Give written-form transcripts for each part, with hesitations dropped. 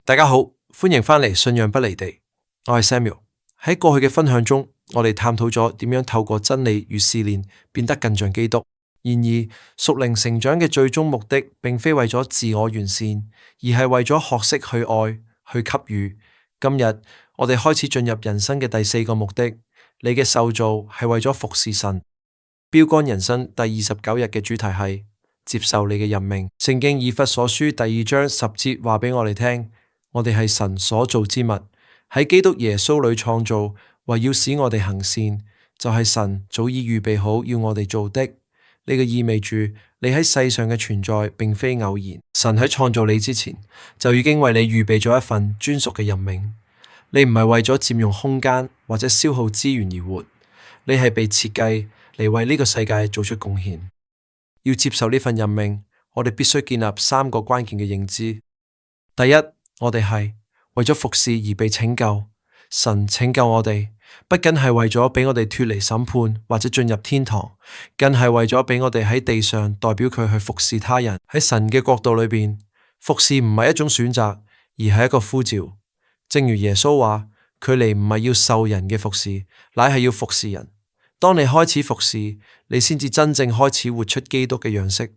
大家好，歡迎返嚟信仰不離地，我係 Samuel。喺過去嘅分享中，我哋探討咗點樣透過真理與試煉變得更像基督。然而，屬靈成長嘅最終目的，並非為咗自我完善，而係為咗學識去愛、去給予。今日我哋開始進入人生嘅第4個目的，你嘅受造係為咗服侍神。標竿人生第29日嘅主題係接受你嘅任命。聖經以弗所書第2章10節話俾我哋聽，我哋係神所造之物，喺基督耶穌裏創造，為要使我哋行善，就係神早已預備好要我哋做的。呢個意味住你喺世上嘅存在並非偶然，神喺創造你之前就已經為你預備咗一份專屬嘅任命。你唔係為咗佔用空間或者消耗資源而活，你係被設計嚟為呢個世界做出貢獻。要接受呢份任命，我哋必須建立3個關鍵嘅認知。第一，我哋係為咗服侍而被拯救。神拯救我哋，不僅係為咗俾我哋脫離審判或者進入天堂，更係為咗俾我哋喺地上代表佢去服侍他人。喺神嘅國度裏邊，服侍唔係一種選擇，而係一個呼召。正如耶穌話，佢嚟唔係要受人嘅服侍，乃係要服侍人。當你開始服侍，你先至真正開始活出基督嘅樣式。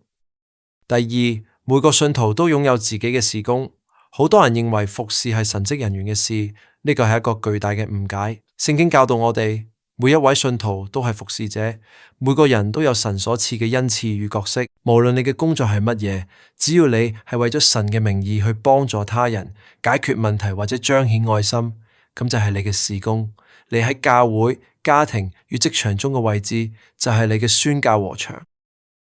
第二，每個信徒都擁有自己嘅事工。好多人認為服侍係神職人員嘅事，呢個係一個巨大嘅誤解。聖經教導我哋，每一位信徒都係服侍者，每個人都有神所賜嘅恩賜與角色。無論你嘅工作係乜嘢，只要你係為咗神嘅名義去幫助他人、解決問題或者彰顯愛心，咁就係你嘅事工。你喺教會、家庭與職場中嘅位置，就係你嘅宣教禾場。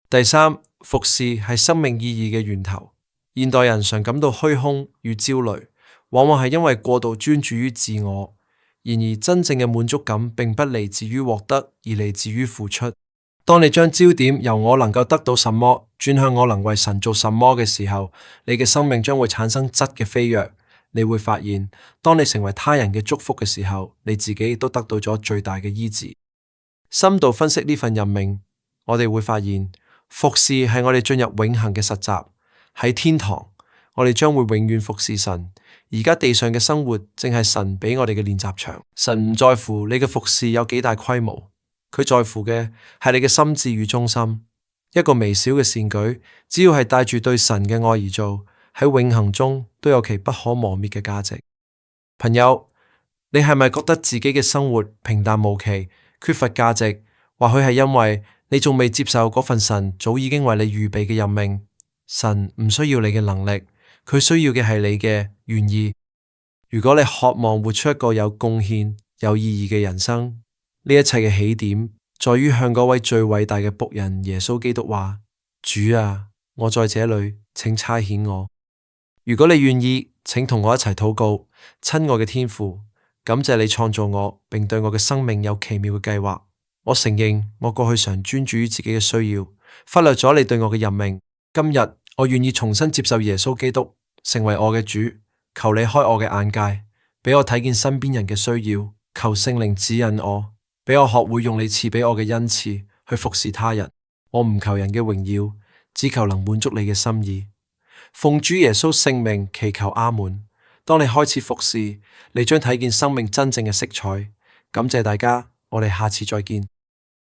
第三，服侍係生命意義嘅源頭。現代人常感到虛空與焦慮，往往係因為過度專注於自我。然而，真正嘅滿足感並不嚟自於獲得，而嚟自於付出。當你將焦點由我能夠得到什麼轉向我能為神做什麼嘅時候，你嘅生命將會產生質嘅飛躍。你會發現，當你成為他人嘅祝福嘅時候，你自己都得到咗最大嘅醫治。深度分析呢份任命，我哋會發現，服侍係我哋進入永恆嘅實習。喺天堂，我哋將會永遠服侍神。而家地上嘅生活正係神俾我哋嘅練習場。神唔在乎你嘅服侍有幾大規模，佢在乎嘅係你嘅心志與忠心。一個微小嘅善舉，只要係帶住對神嘅愛而做，喺永恆中都有其不可磨滅嘅價值。朋友，你係咪覺得自己嘅生活平淡無奇，缺乏價值？或許係因為你仲未接受嗰份神早已經為你預備嘅任命。神唔需要你嘅能力，佢需要嘅係你嘅願意。如果你渴望活出一個有貢獻、有意義嘅人生，呢一切嘅起點在於向嗰位最偉大嘅僕人耶穌基督話：主啊，我在這裏，請差遣我。如果你願意，請同我一齊禱告。親愛嘅天父，感謝你創造我，並對我嘅生命有奇妙嘅計劃。我承認我過去常專注於自己嘅需要，忽略咗你對我嘅任命。今日我願意重新接受耶穌基督，成為我嘅主。求你開我嘅眼界，俾我睇見身邊人嘅需要。求聖靈指引我，俾我學會用你賜俾我嘅恩賜去服侍他人。我唔求人嘅榮耀，只求能滿足你嘅心意。奉主耶穌聖名祈求阿門。當你開始服侍，你將睇見生命真正嘅色彩。感謝大家，我哋下次再見。